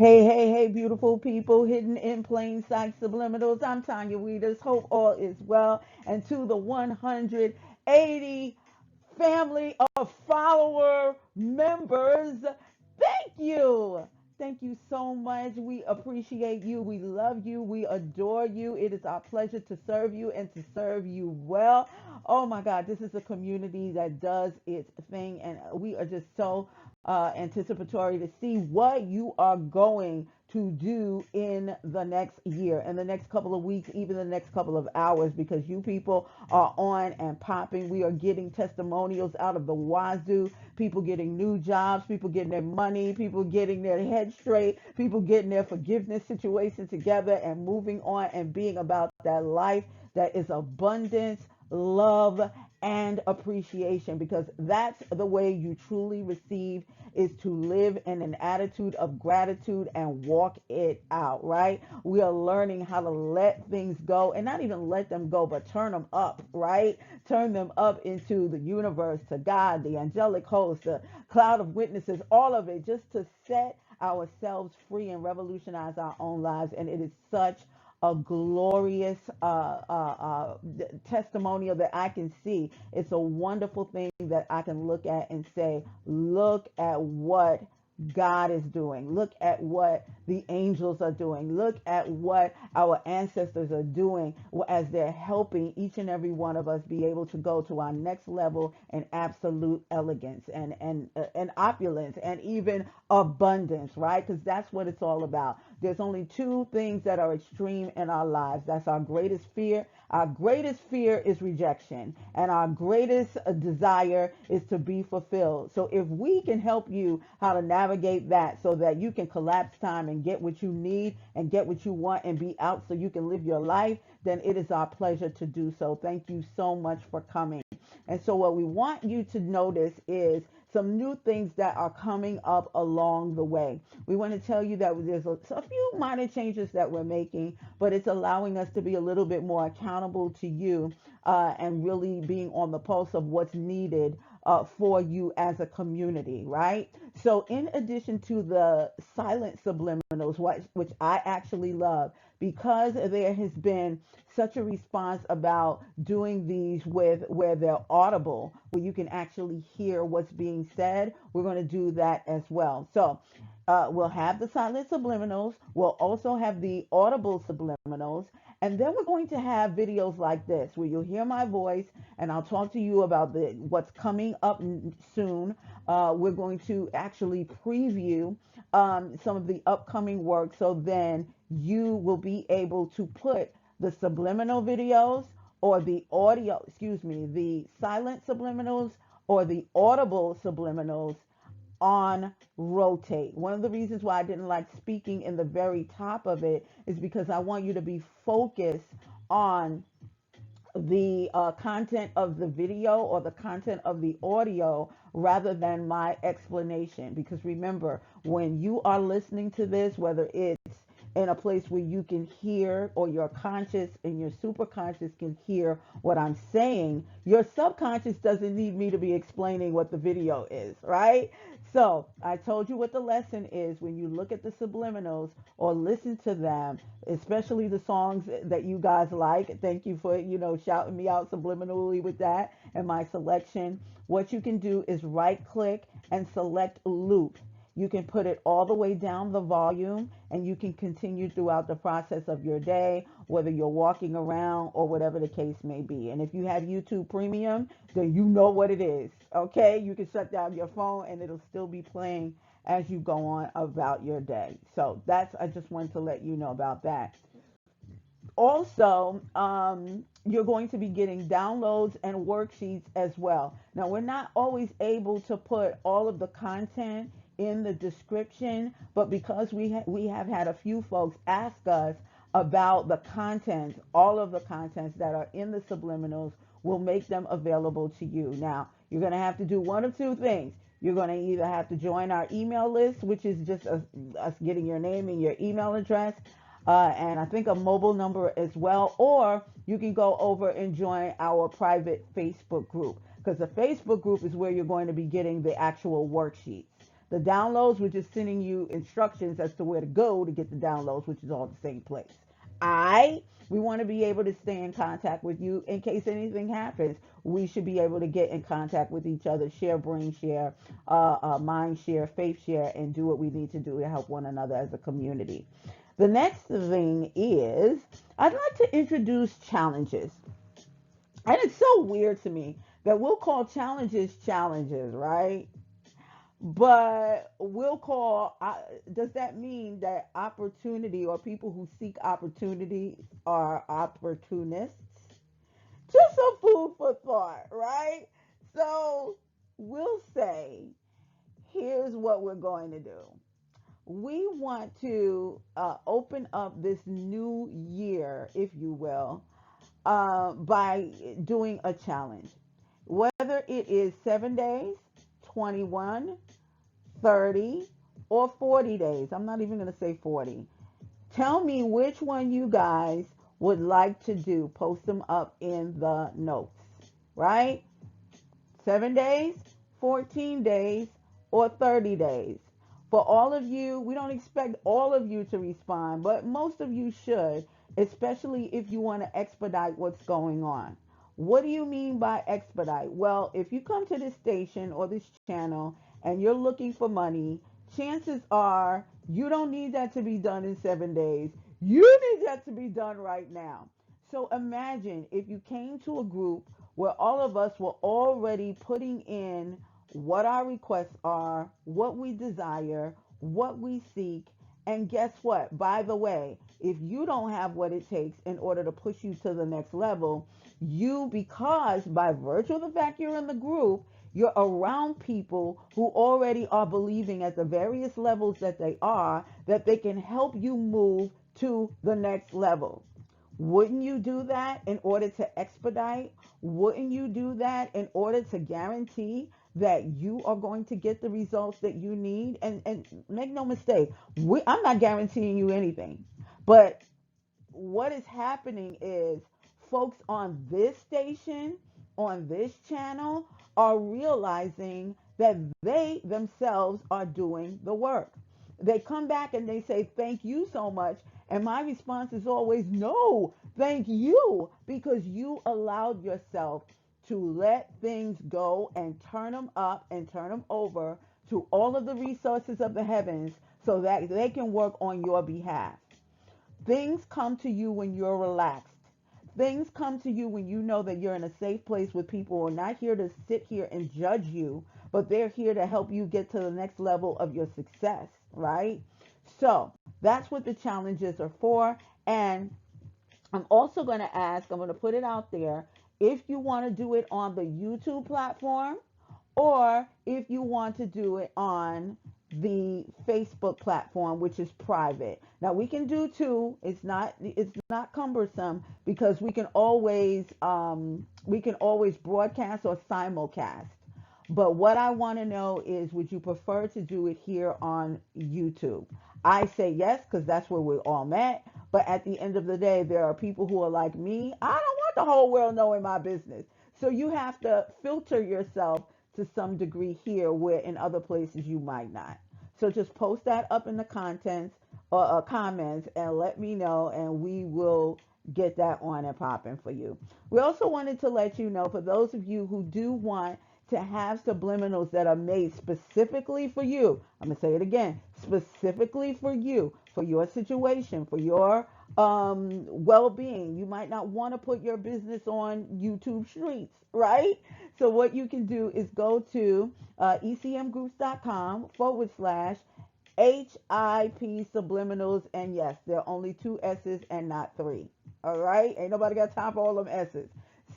Hey, hey, hey, beautiful people, hidden in plain sight subliminals. I'm Tanya Weeders. Hope all is well. And to the 180 family of follower members, thank you. Thank you so much. We appreciate you. We love you. We adore you. It is our pleasure to serve you and to serve you well. Oh my God, this is a community that does its thing, and we are just so anticipatory to see what you are going to do in the next year, in the next couple of weeks, even the next couple of hours, because you people are on and popping. We are getting testimonials out of the wazoo, people getting new jobs, people getting their money, people getting their head straight, people getting their forgiveness situation together and moving on and being about that life that is abundance, love, and appreciation, because that's the way you truly receive, is to live in an attitude of gratitude and walk it out, right? We are learning how to let things go, and not even let them go, but turn them up, right? Turn them up into the universe, to God, the angelic host, the cloud of witnesses, all of it, just to set ourselves free and revolutionize our own lives. And it is such a glorious testimonial that I can see. It's a wonderful thing that I can look at and say, look at what God is doing. Look at what the angels are doing. Look at what our ancestors are doing as they're helping each and every one of us be able to go to our next level in absolute elegance and opulence and even abundance, right? Because that's what it's all about. There's only two things that are extreme in our lives. That's our greatest fear. Our greatest fear is rejection, and our greatest desire is to be fulfilled. So if we can help you how to navigate that so that you can collapse time and get what you need and get what you want and be out so you can live your life, then it is our pleasure to do so. Thank you so much for coming. And so what we want you to notice is some new things that are coming up along the way. We want to tell you that there's a few minor changes that we're making, but it's allowing us to be a little bit more accountable to you, and really being on the pulse of what's needed for you as a community, right? So, in addition to the silent subliminals, which I actually love, because there has been such a response about doing these with where they're audible, where you can actually hear what's being said, we're going to do that as well. So, we'll have the silent subliminals. We'll also have the audible subliminals. And then we're going to have videos like this where you'll hear my voice and I'll talk to you about what's coming up soon. We're going to actually preview some of the upcoming work, so then you will be able to put the subliminal videos or the audio, excuse me, the silent subliminals or the audible subliminals on rotate. One of the reasons why I didn't like speaking in the very top of it is because I want you to be focused on the content of the video or the content of the audio rather than my explanation. Because remember, when you are listening to this, whether it's in a place where you can hear, or your conscious and your superconscious can hear what I'm saying, your subconscious doesn't need me to be explaining what the video is, right? So I told you what the lesson is when you look at the subliminals or listen to them, especially the songs that you guys like. Thank you for, shouting me out subliminally with that and my selection. What you can do is right click and select loop. You can put it all the way down the volume, and you can continue throughout the process of your day, whether you're walking around or whatever the case may be. And if you have YouTube Premium, then you know what it is. Okay, you can shut down your phone and it'll still be playing as you go on about your day. So I just wanted to let you know about that. Also, you're going to be getting downloads and worksheets as well. Now, we're not always able to put all of the content in the description, but because we have had a few folks ask us about the content, all of the contents that are in the subliminals, we'll make them available to you. Now, you're going to have to do one of two things. You're going to either have to join our email list, which is just us getting your name and your email address, and I think a mobile number as well, or you can go over and join our private Facebook group, because the Facebook group is where you're going to be getting the actual worksheets. The downloads, we're just sending you instructions as to where to go to get the downloads, which is all the same place. We want to be able to stay in contact with you in case anything happens. We should be able to get in contact with each other, share brain share, mind share, faith share, and do what we need to do to help one another as a community. The next thing is I'd like to introduce challenges. And it's so weird to me that we'll call challenges challenges, right? But we'll call, does that mean that opportunity or people who seek opportunity are opportunists? Just some food for thought, right? So we'll say, here's what we're going to do. We want to open up this new year, if you will, by doing a challenge. Whether it is 7 days, 21, 30, or 40 days. I'm not even going to say 40. Tell me which one you guys would like to do. Post them up in the notes, right? 7 days, 14 days, or 30 days. For all of you, we don't expect all of you to respond, but most of you should, especially if you want to expedite what's going on. What do you mean by expedite? Well, if you come to this station or this channel and you're looking for money, chances are you don't need that to be done in 7 days. You need that to be done right now. So imagine if you came to a group where all of us were already putting in what our requests are, what we desire, what we seek. And guess what? By the way, if you don't have what it takes in order to push you to the next level, because by virtue of the fact you're in the group, you're around people who already are believing at the various levels that they are, that they can help you move to the next level. Wouldn't you do that in order to expedite? Wouldn't you do that in order to guarantee that you are going to get the results that you need? And make no mistake, I'm not guaranteeing you anything. But what is happening is folks on this station, on this channel, are realizing that they themselves are doing the work. They come back and they say, thank you so much. And my response is always, no, thank you, because you allowed yourself to let things go and turn them up and turn them over to all of the resources of the heavens so that they can work on your behalf. Things come to you when you're relaxed. Things come to you when you know that you're in a safe place with people who are not here to sit here and judge you, but they're here to help you get to the next level of your success, right? So that's what the challenges are for. And I'm also going to ask, I'm going to put it out there, if you want to do it on the YouTube platform, or if you want to do it on the Facebook platform, which is private. Now we can do two. It's not cumbersome because we can always broadcast or simulcast. But what I want to know is, would you prefer to do it here on YouTube? I say yes, because that's where we all met. But at the end of the day, there are people who are like me. I don't want the whole world knowing my business. So you have to filter yourself to some degree here, where in other places you might not. So just post that up in the contents or comments and let me know, and we will get that on and popping for you. We also wanted to let you know, for those of you who do want to have subliminals that are made specifically for you, I'm going to say it again, specifically for you, for your situation, for your well-being. You might not want to put your business on YouTube streets, right? So what you can do is go to ecmgroups.com/HIP subliminals. And yes, there are only 2 S's and not 3. All right? Ain't nobody got time for all them S's.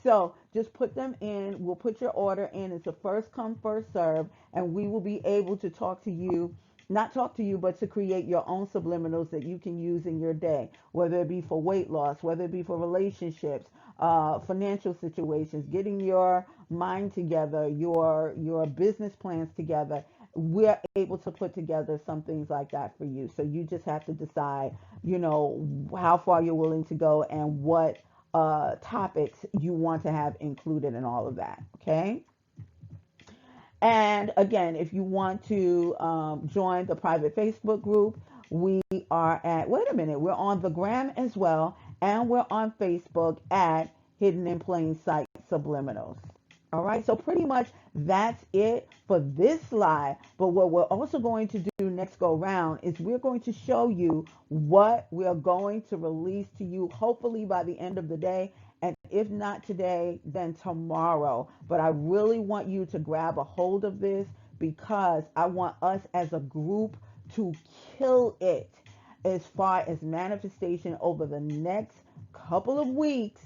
So just put them in. We'll put your order in. It's a first come, first serve. And we will be able to not talk to you, but to create your own subliminals that you can use in your day, whether it be for weight loss, whether it be for relationships, financial situations, getting your mind together, your business plans together. We're able to put together some things like that for you. So you just have to decide, how far you're willing to go and what topics you want to have included in all of that. Okay. And again, if you want to join the private Facebook group, we are at, wait a minute, we're on the gram as well, and we're on Facebook at Hidden in Plain Sight Subliminals. All right, so pretty much that's it for this live. But what we're also going to do next go round is we're going to show you what we are going to release to you, hopefully by the end of the day. And if not today, then tomorrow. But I really want you to grab a hold of this because I want us as a group to kill it as far as manifestation over the next couple of weeks,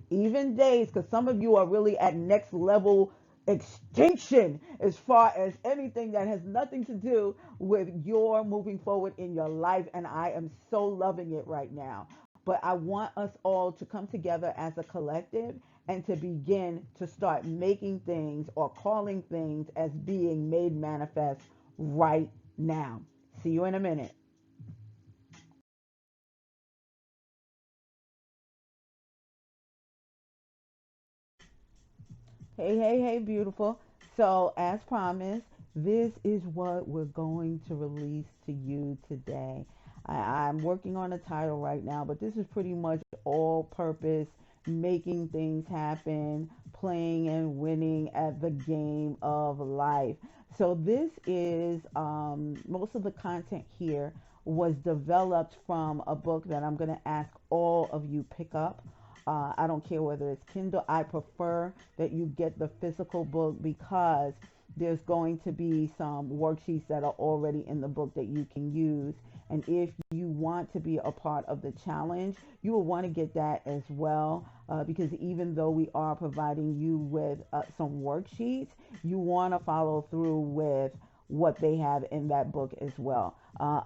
even days, because some of you are really at next level extinction as far as anything that has nothing to do with your moving forward in your life. And I am so loving it right now. But I want us all to come together as a collective and to begin to start making things or calling things as being made manifest right now. See you in a minute. Hey, hey, hey, beautiful. So, as promised, this is what we're going to release to you today. I'm working on a title right now, but this is pretty much all purpose, making things happen, playing and winning at the game of life. So, this is most of the content here was developed from a book that I'm going to ask all of you pick up. I don't care whether it's Kindle. I prefer that you get the physical book because there's going to be some worksheets that are already in the book that you can use. And if you want to be a part of the challenge, you will want to get that as well because even though we are providing you with some worksheets, you want to follow through with what they have in that book as well.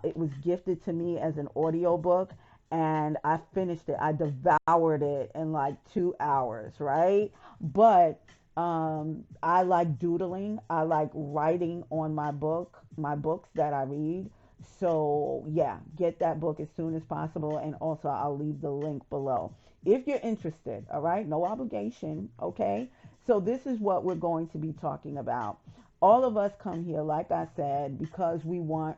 It was gifted to me as an audio book and I finished it. I devoured it in like 2 hours, right? But I like doodling. I like writing on my books that I read. So yeah, get that book as soon as possible, and also I'll leave the link below if you're interested. All right, no obligation. Okay, so this is what we're going to be talking about. All of us come here, like I said, because we want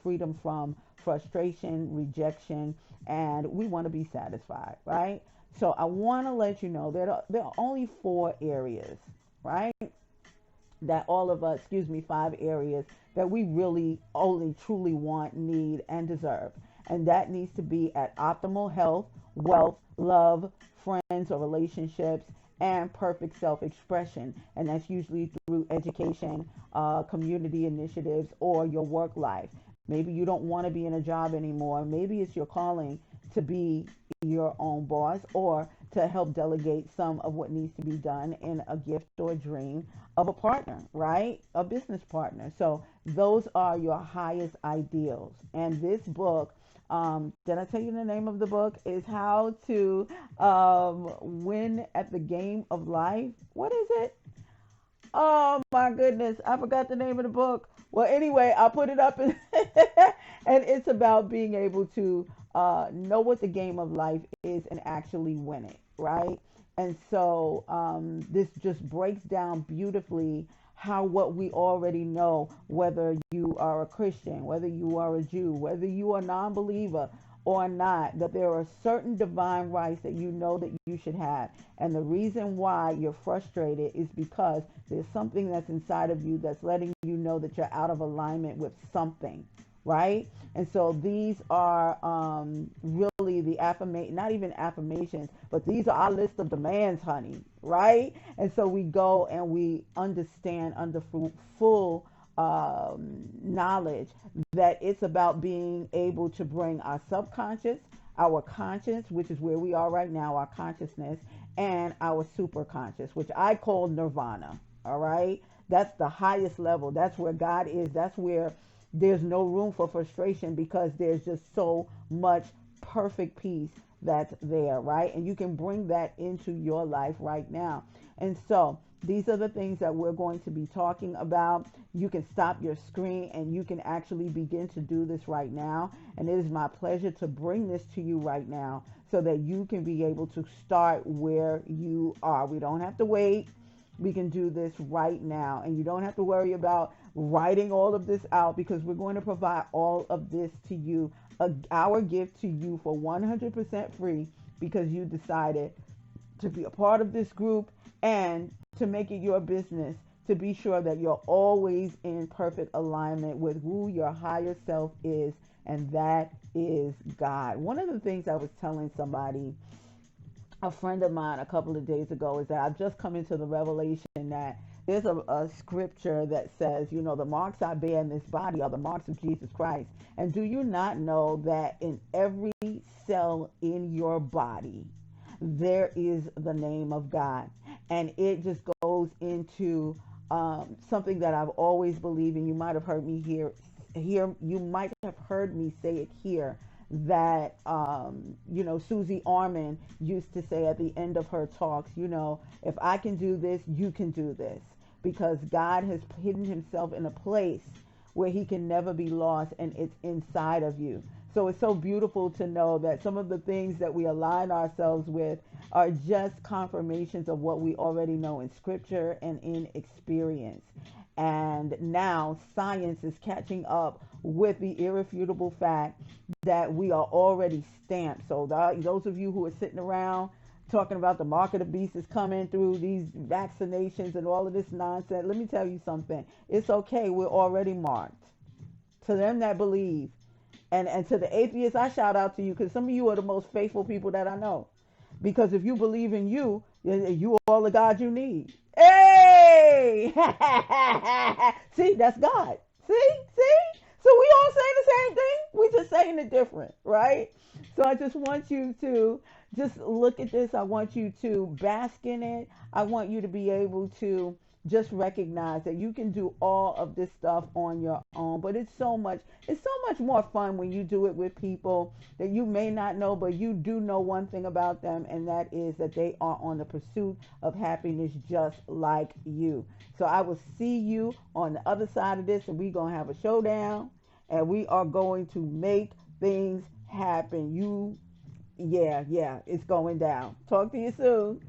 freedom from frustration, rejection, and we want to be satisfied, right? So I want to let you know that there are only 4 areas, right? That all of us, excuse me, 5 areas that we really only truly want, need, and deserve. And that needs to be at optimal health, wealth, love, friends or relationships, and perfect self expression. And that's usually through education, community initiatives, or your work life. Maybe you don't want to be in a job anymore. Maybe it's your calling to be your own boss or to help delegate some of what needs to be done in a gift or dream of a partner, right? A business partner. So those are your highest ideals. And this book, did I tell you the name of the book? Is How to Win at the Game of Life. What is it? Oh my goodness, I forgot the name of the book. Well, anyway, I'll put it up, and it's about being able to know what the game of life is and actually win it, right? And so this just breaks down beautifully how what we already know, whether you are a Christian, whether you are a Jew, whether you are a non-believer or not, that there are certain divine rights that you know that you should have. And the reason why you're frustrated is because there's something that's inside of you that's letting you know that you're out of alignment with something, right? And so these are really the affirmation, not even affirmations, but these are our list of demands, honey, right? And so we go and we understand under full knowledge that it's about being able to bring our subconscious, our conscious, which is where we are right now, our consciousness, and our superconscious, which I call nirvana. All right. That's the highest level. That's where God is. That's where there's no room for frustration because there's just so much perfect peace that's there, right? And you can bring that into your life right now. And so these are the things that we're going to be talking about. You can stop your screen and you can actually begin to do this right now. And it is my pleasure to bring this to you right now so that you can be able to start where you are. We don't have to wait. We can do this right now. And you don't have to worry about writing all of this out, because we're going to provide all of this to you, our gift to you for 100% free, because you decided to be a part of this group and to make it your business to be sure that you're always in perfect alignment with who your higher self is, and that is God. One of the things I was telling somebody, a friend of mine, a couple of days ago, is that I've just come into the revelation that there's a scripture that says, you know, the marks I bear in this body are the marks of Jesus Christ. And do you not know that in every cell in your body, there is the name of God? And it just goes into something that I've always believed, and you might have heard me you might have heard me say it here, that you know, Susie Orman used to say at the end of her talks, you know, if I can do this, you can do this, because God has hidden himself in a place where he can never be lost, and it's inside of you. So it's so beautiful to know that some of the things that we align ourselves with are just confirmations of what we already know in scripture and in experience. And now science is catching up with the irrefutable fact that we are already stamped. So those of you who are sitting around talking about the mark of the beast is coming through these vaccinations and all of this nonsense, let me tell you something. It's okay. We're already marked. To them that believe. And to the atheists, I shout out to you, because some of you are the most faithful people that I know. Because if you believe in you, you are all the God you need. Hey! See, that's God. See? So we all say the same thing. We just saying it different, right? So I just want you to just look at this. I want you to bask in it. I want you to be able to just recognize that you can do all of this stuff on your own, but it's so much more fun when you do it with people that you may not know, but you do know one thing about them, and that is that they are on the pursuit of happiness just like you. So I will see you on the other side of this, and we're going to have a showdown, and we are going to make things happen. Yeah, it's going down. Talk to you soon.